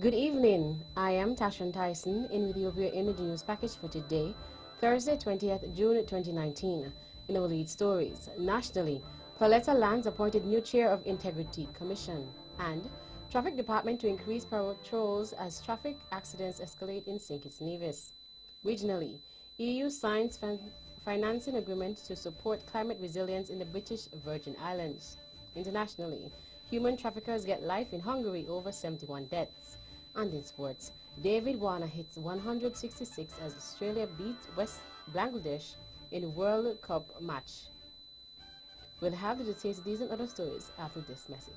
Good evening. I am Tashan Tyson in with you of your image news package for today, Thursday, 20th June 2019. In our lead stories, nationally, Pauletta Lands appointed new chair of Integrity Commission, and Traffic Department to increase patrols as traffic accidents escalate in St. Kitts Nevis. Regionally, EU signs financing agreement to support climate resilience in the British Virgin Islands. Internationally, human traffickers get life in Hungary over 71 deaths. And in sports, David Warner hits 166 as Australia beats West Bangladesh in World Cup match. We'll have the details of these and other stories after this message.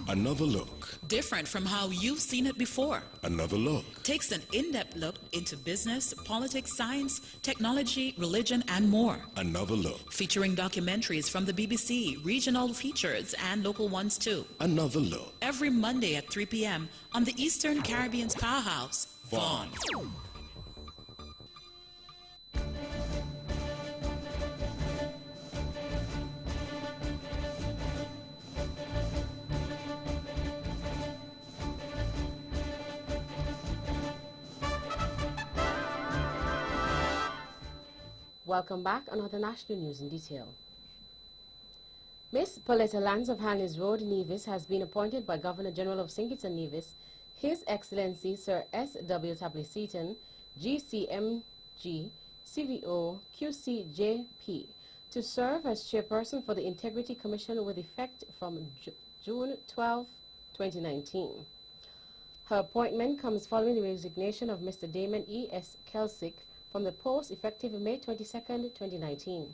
Another look. Different from how you've seen it before. Another look. Takes an in-depth look into business, politics, science, technology, religion, and more. Another look. Featuring documentaries from the BBC, regional features, and local ones too. Another look. Every Monday at 3 p.m. on the Eastern Caribbean's powerhouse, Vaughan. Welcome back. Another national news in detail. Miss Pauletta Lands of Hanley's Road, Nevis, has been appointed by Governor General of St. Kitts and Nevis, His Excellency Sir S.W. Tapley Seaton, GCMG, CVO, QCJP, to serve as chairperson for the Integrity Commission with effect from June 12, 2019. Her appointment comes following the resignation of Mr. Damon E.S. Kelsick from the post effective May 22, 2019.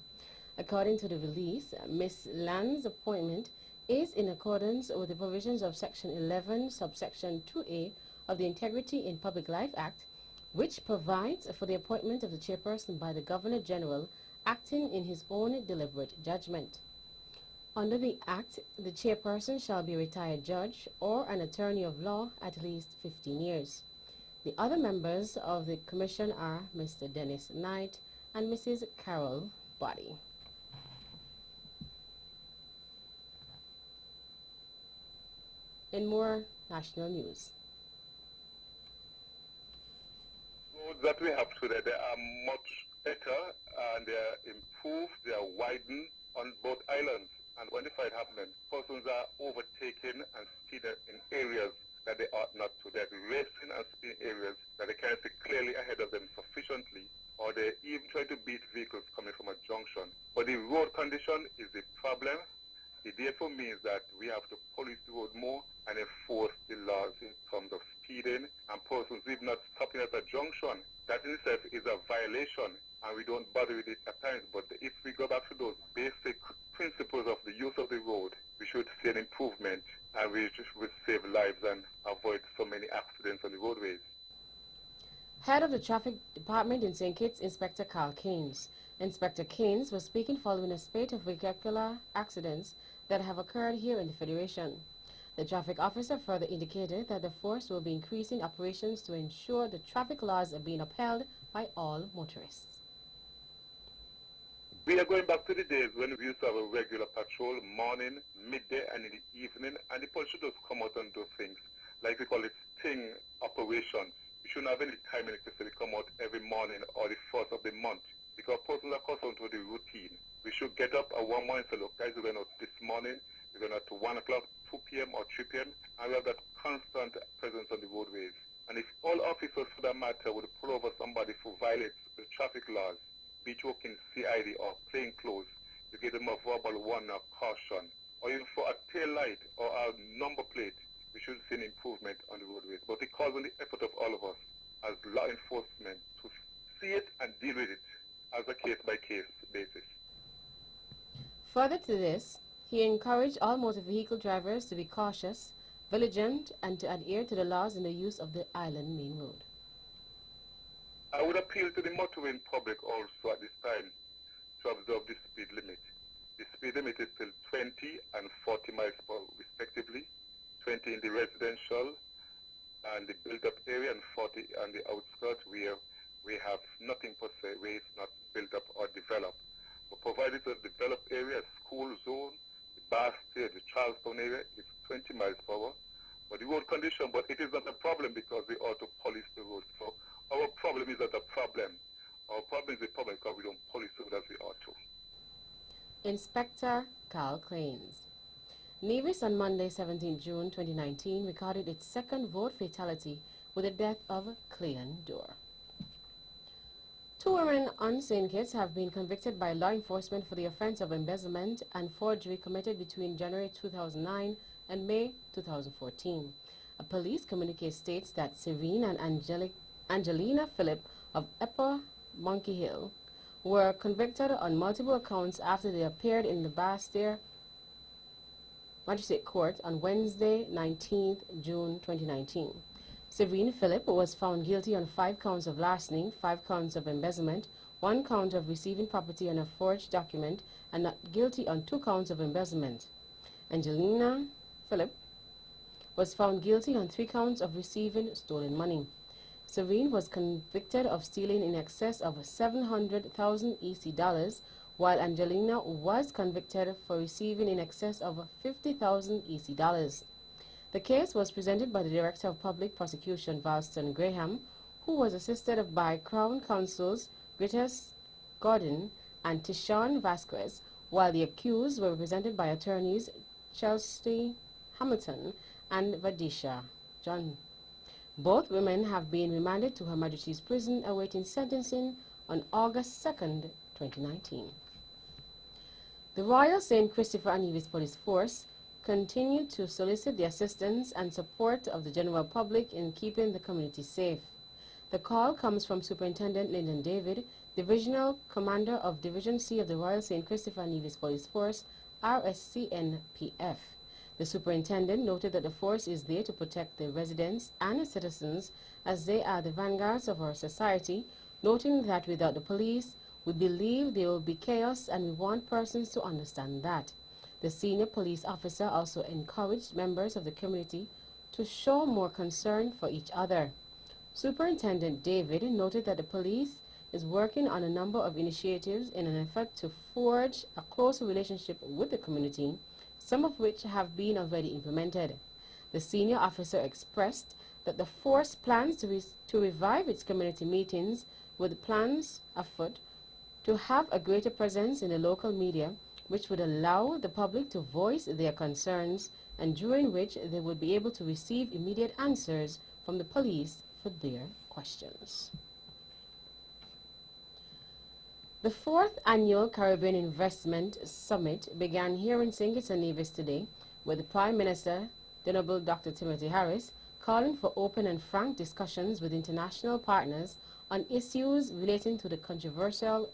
According to the release, Ms. Land's appointment is in accordance with the provisions of Section 11, subsection 2A of the Integrity in Public Life Act, which provides for the appointment of the chairperson by the Governor General acting in his own deliberate judgment. Under the Act, the chairperson shall be a retired judge or an attorney of law at least 15 years. The other members of the commission are Mr. Dennis Knight and Mrs. Carol Body. In more national news. Roads that we have today, they are much better and they are improved, they are widened on both islands. And when the fight happens, persons are overtaken and speeding in areas that they ought not to. They're racing and speeding areas that they can't see clearly ahead of them sufficiently, or they even try to beat vehicles coming from a junction. But the road condition is the problem. It therefore means that we have to police the road more and enforce the laws in terms of speeding and persons even not stopping at a junction. That in itself is a violation, and we don't bother with it at times. But if we go back to those basic principles of the use of the road, we should see an improvement, and we just would save lives and avoid so many accidents on the roadways. Head of the Traffic Department in St. Kitts, Inspector Carl Keynes. Inspector Keynes was speaking following a spate of vehicular accidents that have occurred here in the Federation. The traffic officer further indicated that the force will be increasing operations to ensure the traffic laws are being upheld by all motorists. We are going back to the days when we used to have a regular patrol, morning, midday, and in the evening, and the police should just come out and do things, like we call it sting operations. We shouldn't have any time in it to come out every morning or the first of the month, because persons are accustomed to the routine. We should get up at 1 morning and say, look, guys, we're going out this morning, we're going out to 1 o'clock, 2 p.m. or 3 p.m., and we have that constant presence on the roadways. And if all officers, for that matter, would pull over somebody who violates the traffic laws, be it working CID or plain clothes, you give them a verbal warning or caution, or even for a tail light or a number plate, we should see an improvement on the roadways. But it calls on the effort of all of us as law enforcement to see it and deal with it as a case-by-case basis. Further to this, he encouraged all motor vehicle drivers to be cautious, vigilant, and to adhere to the laws in the use of the island main road. I would appeal to the motoring public also at this time to observe the speed limit. The speed limit is still 20 and 40 miles per hour respectively. the built-up area and 40 and the outskirts where we have nothing per se, where it's not built up or developed. But provided a developed area, school zone, the Bastille, the Charlestown area, it's 20 miles per hour. But the road condition, but it is not a problem because we ought to police the road. So our problem is not a problem. Our problem is a problem because we don't police the road as we ought to. Inspector Carl Cranes. Nevis on Monday, 17 June 2019, recorded its second road fatality with the death of Cleon Dorr. 2 women on St. Kitts have been convicted by law enforcement for the offense of embezzlement and forgery committed between January 2009 and May 2014. A police communique states that Serene and Angelina Phillip of Upper Monkey Hill were convicted on multiple accounts after they appeared in the Bastille Magistrate Court on Wednesday, 19th June 2019. Serene Phillip was found guilty on 5 counts of larceny, 5 counts of embezzlement, 1 count of receiving property on a forged document, and not guilty on 2 counts of embezzlement. Angelina Phillip was found guilty on 3 counts of receiving stolen money. Serene was convicted of stealing in excess of 700,000 EC dollars, while Angelina was convicted for receiving in excess of 50,000 EC dollars. The case was presented by the Director of Public Prosecution, Valston Graham, who was assisted by Crown Counsels Gritus Gordon and Tishon Vasquez, while the accused were represented by attorneys Chelsea Hamilton and Vadisha John. Both women have been remanded to Her Majesty's Prison awaiting sentencing on August 2nd, 2019. The Royal St. Christopher and Nevis Police Force continue to solicit the assistance and support of the general public in keeping the community safe. The call comes from Superintendent Lyndon David, Divisional Commander of Division C of the Royal St. Christopher and Nevis Police Force, RSCNPF. The superintendent noted that the force is there to protect the residents and citizens as they are the vanguards of our society, noting that without the police, we believe there will be chaos and we want persons to understand that. The senior police officer also encouraged members of the community to show more concern for each other. Superintendent David noted that the police is working on a number of initiatives in an effort to forge a closer relationship with the community, some of which have been already implemented. The senior officer expressed that the force plans to revive its community meetings with plans afoot to have a greater presence in the local media, which would allow the public to voice their concerns and during which they would be able to receive immediate answers from the police for their questions. The 4th Annual Caribbean Investment Summit began here in St. Kitts and Nevis today with the Prime Minister, the Honorable Dr. Timothy Harris, calling for open and frank discussions with international partners on issues relating to the controversial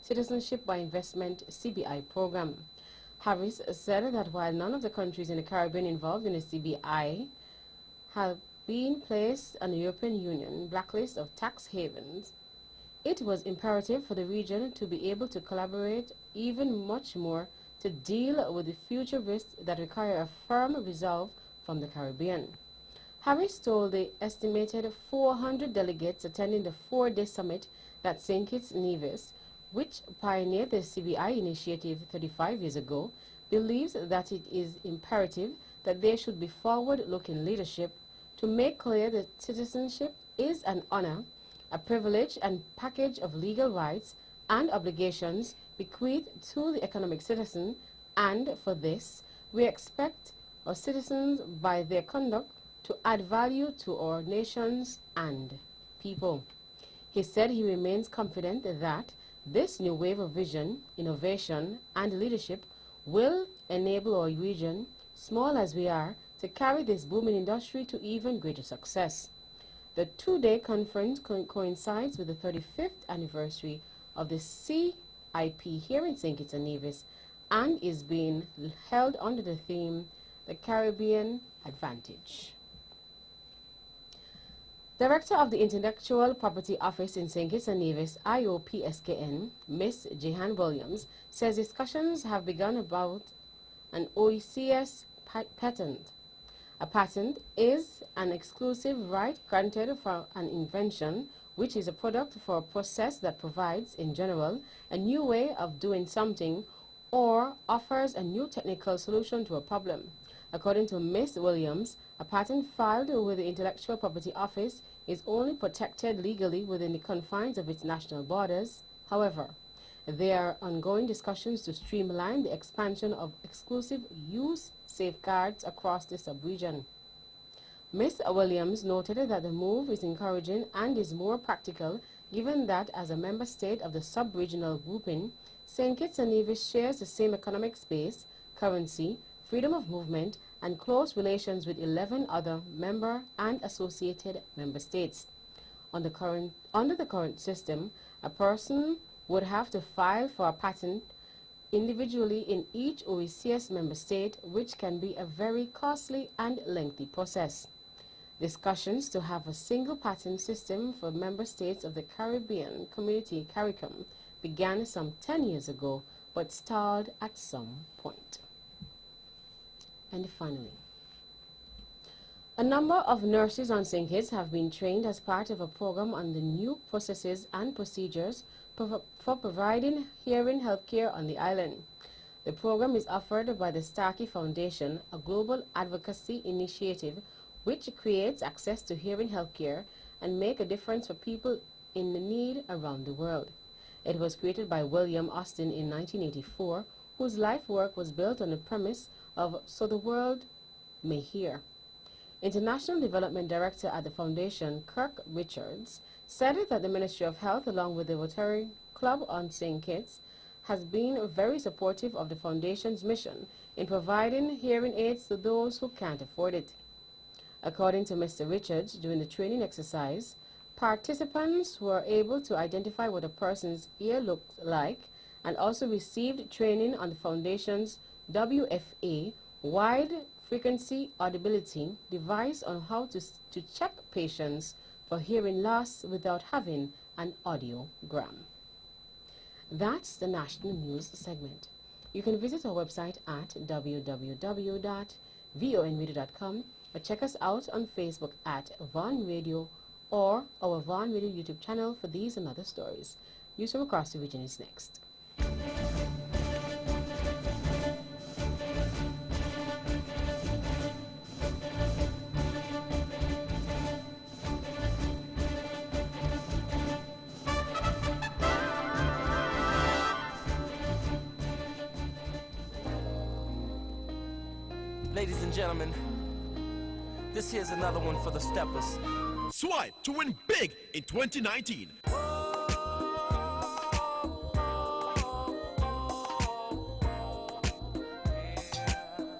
Citizenship by Investment CBI program. Harris said that while none of the countries in the Caribbean involved in the CBI have been placed on the European Union blacklist of tax havens, it was imperative for the region to be able to collaborate even much more to deal with the future risks that require a firm resolve from the Caribbean. Harris told the estimated 400 delegates attending the 4-day summit that St. Kitts Nevis, which pioneered the CBI initiative 35 years ago, believes that it is imperative that there should be forward-looking leadership to make clear that citizenship is an honor, a privilege and package of legal rights and obligations bequeathed to the economic citizen, and for this, we expect our citizens by their conduct to add value to our nations and people. He said he remains confident that this new wave of vision, innovation, and leadership will enable our region, small as we are, to carry this booming industry to even greater success. The 2-day conference coincides with the 35th anniversary of the CIP here in St. Kitts and Nevis and is being held under the theme, The Caribbean Advantage. Director of the Intellectual Property Office in St. Kitts and Nevis, IOPSKN, Ms. Jehan Williams, says discussions have begun about an OECS patent. A patent is an exclusive right granted for an invention which is a product for a process that provides, in general, a new way of doing something or offers a new technical solution to a problem. According to Ms. Williams, a patent filed with the Intellectual Property Office is only protected legally within the confines of its national borders. However, there are ongoing discussions to streamline the expansion of exclusive use safeguards across the sub-region. Ms. Williams noted that the move is encouraging and is more practical given that as a member state of the sub-regional grouping, St. Kitts and Nevis shares the same economic space, currency, freedom of movement, and close relations with 11 other member and associated member states. Under the current system, a person would have to file for a patent individually in each OECS member state, which can be a very costly and lengthy process. Discussions to have a single patent system for member states of the Caribbean Community CARICOM began some 10 years ago, but stalled at some point. And finally, a number of nurses on St. Kitts have been trained as part of a program on the new processes and procedures for providing hearing health care on the island. The program is offered by the Starkey Foundation, a global advocacy initiative which creates access to hearing health care and make a difference for people in need around the world. It was created by William Austin in 1984, whose life work was built on the premise of "so the world may hear." International Development Director at the Foundation, Kirk Richards, said that the Ministry of Health, along with the Rotary Club on St. Kitts, has been very supportive of the Foundation's mission in providing hearing aids to those who can't afford it. According to Mr. Richards, during the training exercise, participants were able to identify what a person's ear looked like and also received training on the Foundation's WFA, Wide Frequency Audibility, device on how to check patients for hearing loss without having an audiogram. That's the national news segment. You can visit our website at www.vonradio.com or check us out on Facebook at Von Radio or our Von Radio YouTube channel for these and other stories. News from across the region is next. Ladies and gentlemen, this here's another one for the steppers. Swipe to win big in 2019.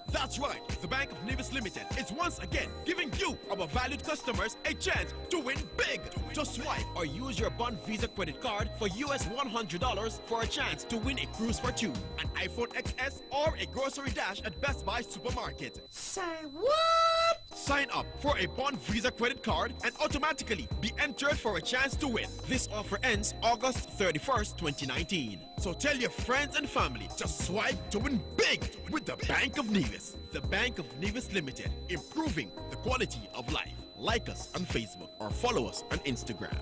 That's right, the Bank of Nevis Limited is once again giving you, our valued customers, a chance to win big. Just swipe or use your Bond Visa credit card for US $100 for a chance to win a cruise for two, an iPhone XS, or a grocery dash at Best Buy Supermarket. Say what? Sign up for a Bond Visa credit card and automatically be entered for a chance to win. This offer ends August 31st, 2019. So tell your friends and family, just swipe to win big with the Bank of Nevis. The Bank of Nevis Limited, improving the quality of life. Like us on Facebook or follow us on Instagram.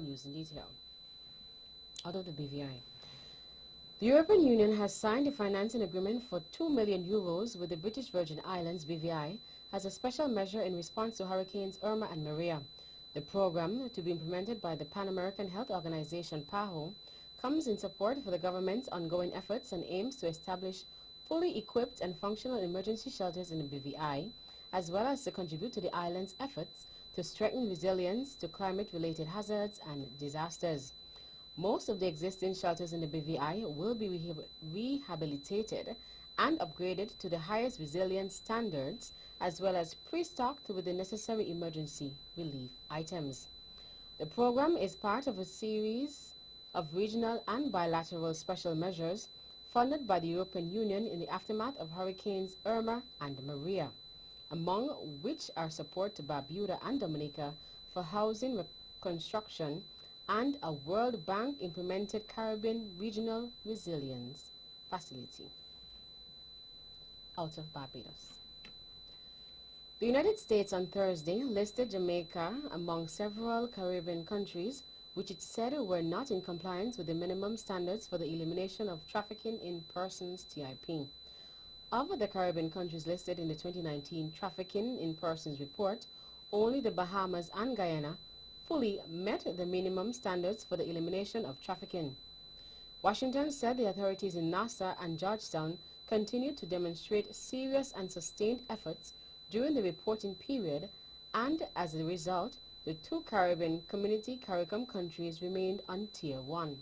News in detail. Out of the BVI. The European Union has signed a financing agreement for €2 million with the British Virgin Islands BVI as a special measure in response to Hurricanes Irma and Maria. The program, to be implemented by the Pan American Health Organization PAHO, comes in support for the government's ongoing efforts and aims to establish fully equipped and functional emergency shelters in the BVI, as well as to contribute to the island's efforts to strengthen resilience to climate-related hazards and disasters. Most of the existing shelters in the BVI will be rehabilitated and upgraded to the highest resilience standards, as well as pre-stocked with the necessary emergency relief items. The program is part of a series of regional and bilateral special measures funded by the European Union in the aftermath of Hurricanes Irma and Maria, among which are support to Barbuda and Dominica for housing reconstruction and a World Bank implemented Caribbean Regional Resilience Facility. Out of Barbados. The United States on Thursday listed Jamaica among several Caribbean countries which it said were not in compliance with the minimum standards for the elimination of trafficking in persons TIP. Of the Caribbean countries listed in the 2019 Trafficking in Persons report, only the Bahamas and Guyana fully met the minimum standards for the elimination of trafficking. Washington said the authorities in Nassau and Georgetown continued to demonstrate serious and sustained efforts during the reporting period, and as a result, the two Caribbean Community CARICOM countries remained on Tier 1.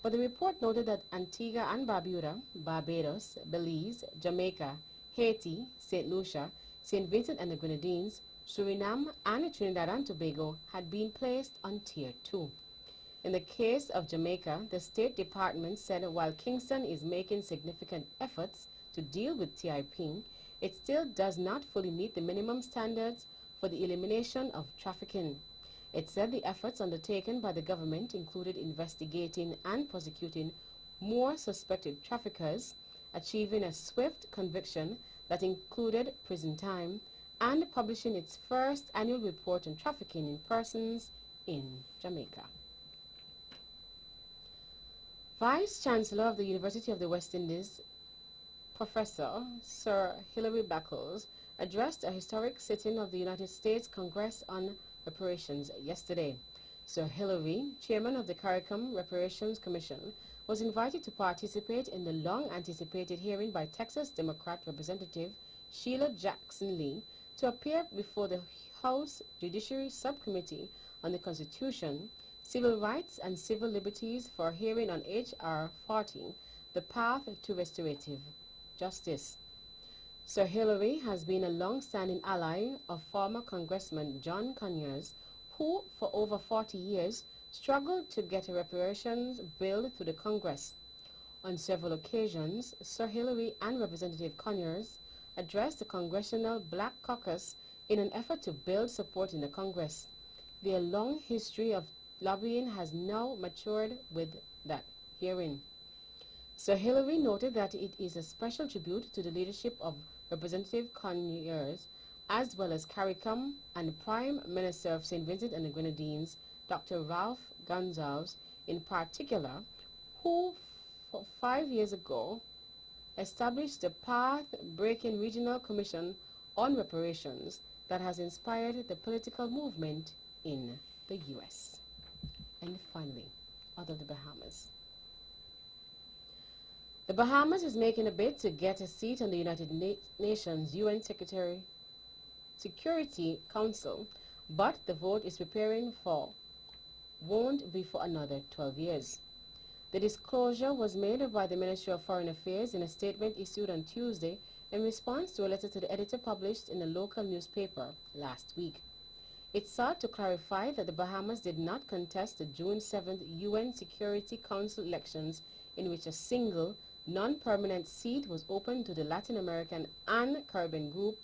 But the report noted that Antigua and Barbuda, Barbados, Belize, Jamaica, Haiti, St. Lucia, St. Vincent and the Grenadines, Suriname, and Trinidad and Tobago had been placed on Tier 2. In the case of Jamaica, the State Department said while Kingston is making significant efforts to deal with TIP, it still does not fully meet the minimum standards for the elimination of trafficking. It said the efforts undertaken by the government included investigating and prosecuting more suspected traffickers, achieving a swift conviction that included prison time, and publishing its first annual report on trafficking in persons in Jamaica. Vice Chancellor of the University of the West Indies, Professor Sir Hilary Beckles, addressed a historic sitting of the United States Congress on Reparations yesterday. Sir Hilary, chairman of the CARICOM Reparations Commission, was invited to participate in the long-anticipated hearing by Texas Democrat Representative Sheila Jackson Lee to appear before the House Judiciary Subcommittee on the Constitution, Civil Rights and Civil Liberties for a hearing on H.R. 40, the path to restorative justice. Sir Hilary has been a long-standing ally of former Congressman John Conyers, who for over 40 years struggled to get a reparations bill through the Congress. On several occasions, Sir Hilary and Representative Conyers addressed the Congressional Black Caucus in an effort to build support in the Congress. Their long history of lobbying has now matured with that hearing. Sir Hilary noted that it is a special tribute to the leadership of Representative Conyers, as well as CARICOM and Prime Minister of St. Vincent and the Grenadines, Dr. Ralph Gonsalves, in particular, who 5 years ago established the path-breaking Regional Commission on Reparations that has inspired the political movement in the U.S. And finally, out of the Bahamas. The Bahamas is making a bid to get a seat on the United Nations UN Security Council, but the vote is preparing for won't be for another 12 years. The disclosure was made by the Ministry of Foreign Affairs in a statement issued on Tuesday in response to a letter to the editor published in a local newspaper last week. It sought to clarify that the Bahamas did not contest the June 7th UN Security Council elections, in which a single non-permanent seat was open to the Latin American and Caribbean group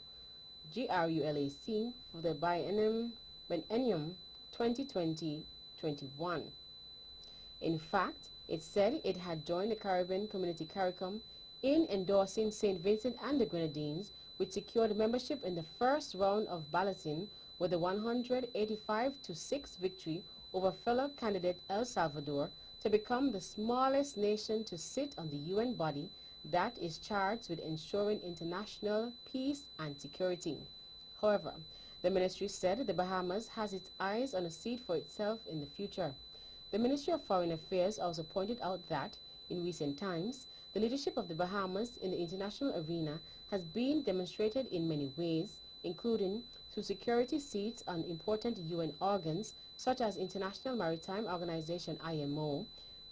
GRULAC for the biennium 2020-21. In fact, it said it had joined the Caribbean Community CARICOM in endorsing St. Vincent and the Grenadines, which secured membership in the first round of balloting with a 185-6 victory over fellow candidate El Salvador to become the smallest nation to sit on the UN body that is charged with ensuring international peace and security. However, the ministry said the Bahamas has its eyes on a seat for itself in the future. The Ministry of Foreign Affairs also pointed out that, in recent times, the leadership of the Bahamas in the international arena has been demonstrated in many ways, including through security seats on important UN organs such as International Maritime Organization IMO,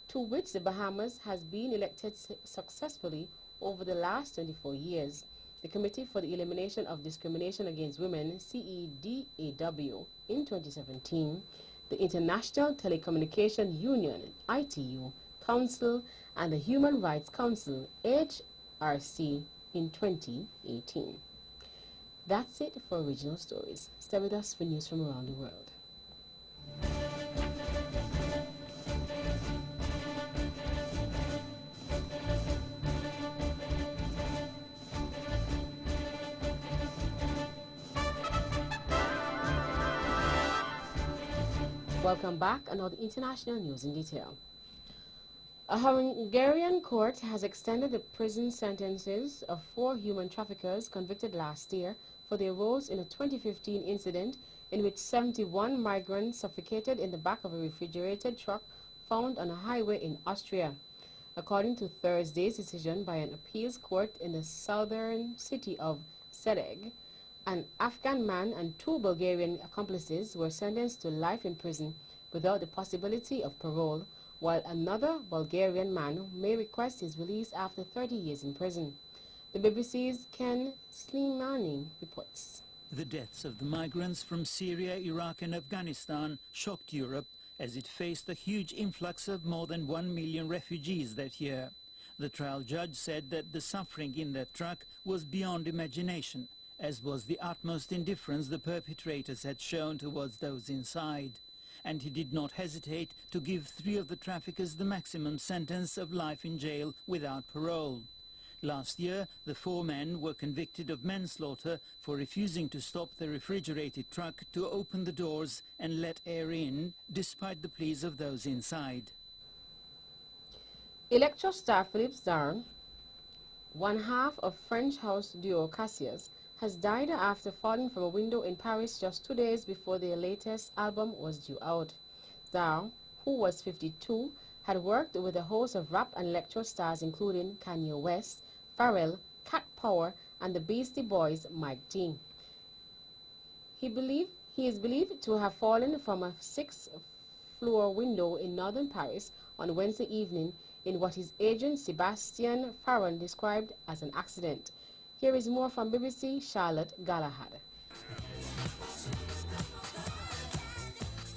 to which the Bahamas has been elected successfully over the last 24 years. The Committee for the Elimination of Discrimination Against Women, CEDAW, in 2017, the International Telecommunication Union, ITU, Council and the Human Rights Council, HRC, in 2018. That's it for Regional Stories. Stay with us for news from around the world. Welcome back. Another international news in detail. A Hungarian court has extended the prison sentences of 4 human traffickers convicted last year for their roles in a 2015 incident in which 71 migrants suffocated in the back of a refrigerated truck found on a highway in Austria. According to Thursday's decision by an appeals court in the southern city of Szeged, an Afghan man and 2 Bulgarian accomplices were sentenced to life in prison without the possibility of parole, while another Bulgarian man may request his release after 30 years in prison. The BBC's Ken Slimani reports. The deaths of the migrants from Syria, Iraq and Afghanistan shocked Europe as it faced a huge influx of more than 1 million refugees that year. The trial judge said that the suffering in that truck was beyond imagination, as was the utmost indifference the perpetrators had shown towards those inside. And he did not hesitate to give 3 of the traffickers the maximum sentence of life in jail without parole. Last year, the 4 men were convicted of manslaughter for refusing to stop the refrigerated truck to open the doors and let air in, despite the pleas of those inside. Electro star Philippe Starr, one half of French house duo Cassius, has died after falling from a window in Paris just 2 days before their latest album was due out. Starr, who was 52, had worked with a host of rap and electro stars including Kanye West, Pharrell, Cat Power, and the Beastie Boys' Mike D. He is believed to have fallen from a 6th-floor window in northern Paris on Wednesday evening in what his agent Sebastian Farron described as an accident. Here is more from BBC Charlotte Galahad.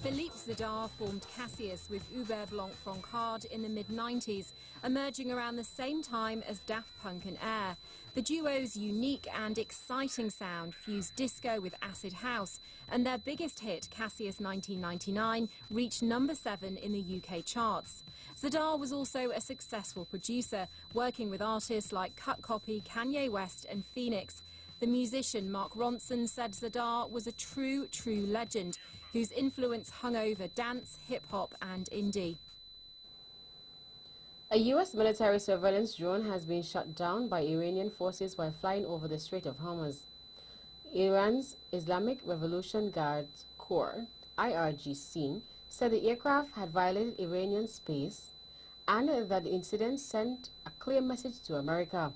Philippe Zadar formed Cassius with Hubert Blanc-Francard in the mid-90s, emerging around the same time as Daft Punk and Air. The duo's unique and exciting sound fused disco with acid house, and their biggest hit, Cassius 1999, reached number 7 in the UK charts. Zadar was also a successful producer, working with artists like Cut Copy, Kanye West and Phoenix. The musician Mark Ronson said Zadar was a true legend, whose influence hung over dance, hip-hop and indie. A U.S. military surveillance drone has been shot down by Iranian forces while flying over the Strait of Hormuz. Iran's Islamic Revolution Guard Corps, IRGC, said the aircraft had violated Iranian space and that the incident sent a clear message to America.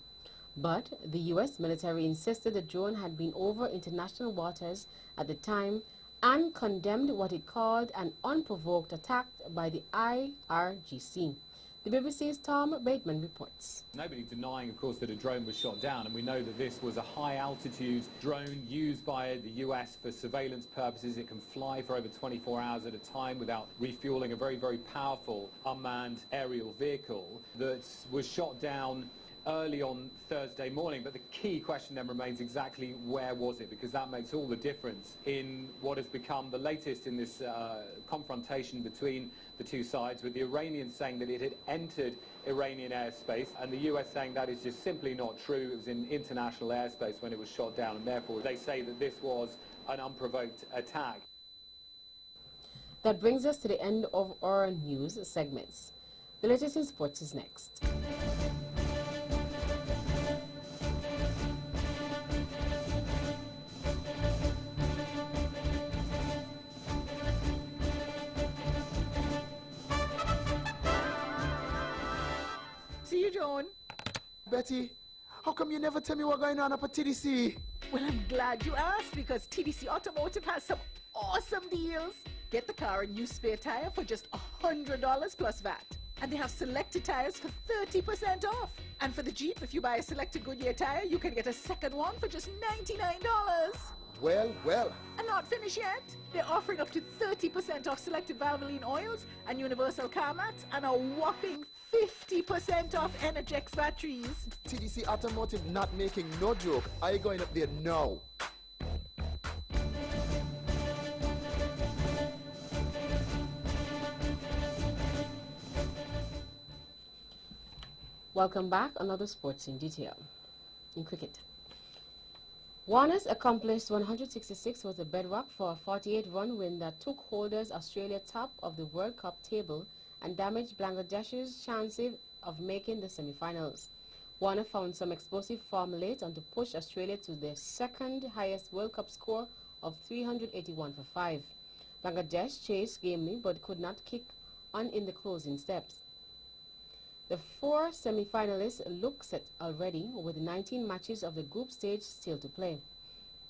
But the U.S. military insisted the drone had been over international waters at the time and condemned what it called an unprovoked attack by the IRGC. The BBC's Tom Bateman reports. Nobody denying, of course, that a drone was shot down, and we know that this was a high-altitude drone used by the US for surveillance purposes. It can fly for over 24 hours at a time without refueling, a very, very powerful unmanned aerial vehicle that was shot down early on Thursday morning. But the key question then remains exactly where was it, because that makes all the difference in what has become the latest in this confrontation between the two sides, with the Iranians saying that it had entered Iranian airspace and the US saying that is just simply not true. It was in international airspace when it was shot down, and therefore they say that this was an unprovoked attack. That brings us to the end of our news segments. The latest in sports is next. See you, John. Betty, how come you never tell me what's going on up at TDC? Well, I'm glad you asked, because TDC Automotive has some awesome deals. Get the car a new spare tire for just $100 plus VAT. And they have selected tires for 30% off. And for the Jeep, if you buy a selected Goodyear tire, you can get a second one for just $99. Well, well. And not finished yet. They're offering up to 30% off selected Valvoline oils and universal car mats and a whopping 50% off Energix batteries. TDC Automotive not making no joke. I going up there now. Welcome back. Another sports in detail. In cricket, Warner's accomplished 166 was the bedrock for a 48-run win that took holders Australia top of the World Cup table and damaged Bangladesh's chances of making the semi-finals. Warner found some explosive form late on to push Australia to their second highest World Cup score of 381 for 5. Bangladesh chased gamely but could not kick on in the closing steps. The 4 semi-finalists look set already with 19 matches of the group stage still to play.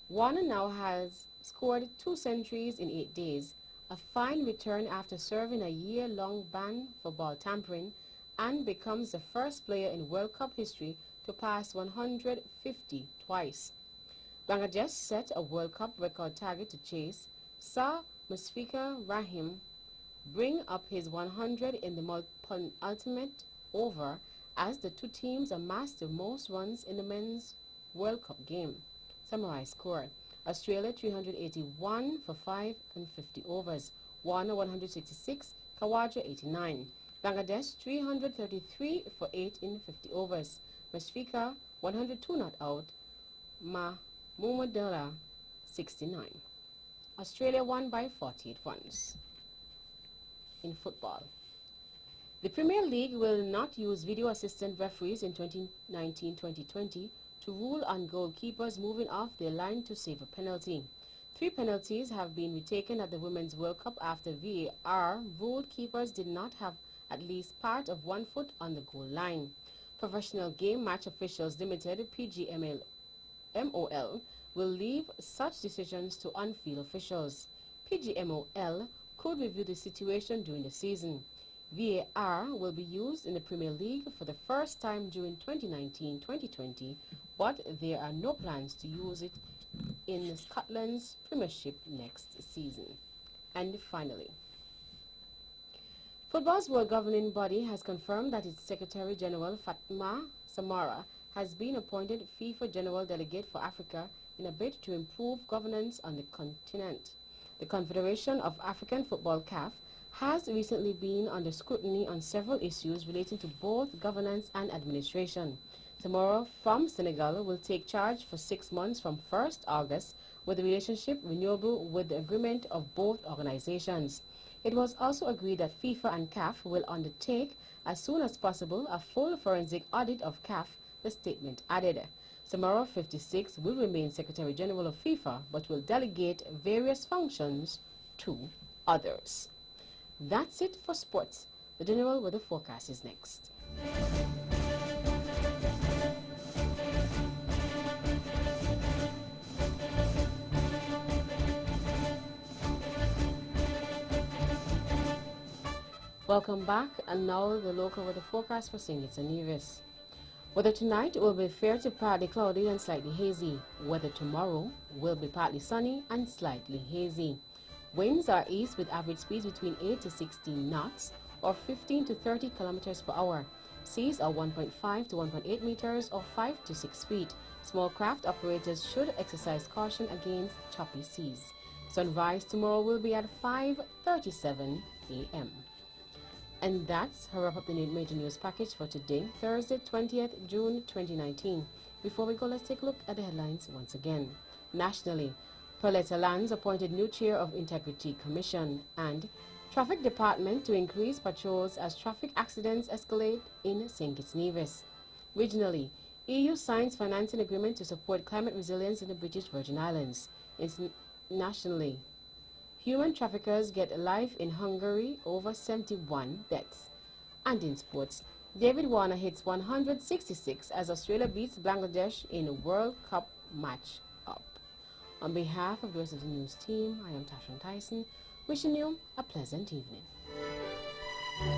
Warner now has scored 2 centuries in 8 days, a fine return after serving a year-long ban for ball tampering, and becomes the first player in World Cup history to pass 150 twice. Bangladesh set a World Cup record target to chase, saw Musfiqur Rahim bring up his 100 in the ultimate over as the two teams amassed the most runs in the men's World Cup game. Summarized score: Australia 381 for 5 and 50 overs, Warner 166, Khawaja 89. Bangladesh 333 for 8 in 50 overs, Musfiqur 102 not out, Mahmudullah 69. Australia won by 48 runs. In football, the Premier League will not use video assistant referees in 2019-2020 to rule on goalkeepers moving off their line to save a penalty. 3 penalties have been retaken at the Women's World Cup after VAR ruled keepers did not have at least part of 1 foot on the goal line. Professional Game Match Officials Limited (PGMOL) will leave such decisions to on-field officials. PGMOL could review the situation during the season. VAR will be used in the Premier League for the first time during 2019-2020, but there are no plans to use it in Scotland's Premiership next season. And finally, football's world governing body has confirmed that its Secretary General Fatma Samara has been appointed FIFA General Delegate for Africa in a bid to improve governance on the continent. The Confederation of African Football (CAF) has recently been under scrutiny on several issues relating to both governance and administration. Tomorrow from Senegal will take charge for 6 months from 1st August, with the relationship renewable with the agreement of both organizations. It was also agreed that FIFA and CAF will undertake as soon as possible a full forensic audit of CAF, the statement added. Samara 56 will remain Secretary General of FIFA but will delegate various functions to others. That's it for sports. The general weather forecast is next. Welcome back, and now the local weather forecast for St. Kitts and Nevis. Weather tonight will be fair to partly cloudy and slightly hazy. Weather tomorrow will be partly sunny and slightly hazy. Winds are east with average speeds between 8 to 16 knots or 15 to 30 kilometers per hour. Seas are 1.5 to 1.8 meters or 5 to 6 feet. Small craft operators should exercise caution against choppy seas. Sunrise tomorrow will be at 5:37 a.m. And that's her wrap up the major news package for today, Thursday, 20th June 2019. Before we go, let's take a look at the headlines once again. Nationally, Pauletta Lands appointed new chair of Integrity Commission, and Traffic Department to increase patrols as traffic accidents escalate in St. Kitts Nevis. Regionally, EU signs financing agreement to support climate resilience in the British Virgin Islands. Internationally, human traffickers get life in Hungary, over 71 deaths. And in sports, David Warner hits 166 as Australia beats Bangladesh in a World Cup match up. On behalf of the rest of the news team, I am Tashan Tyson, wishing you a pleasant evening.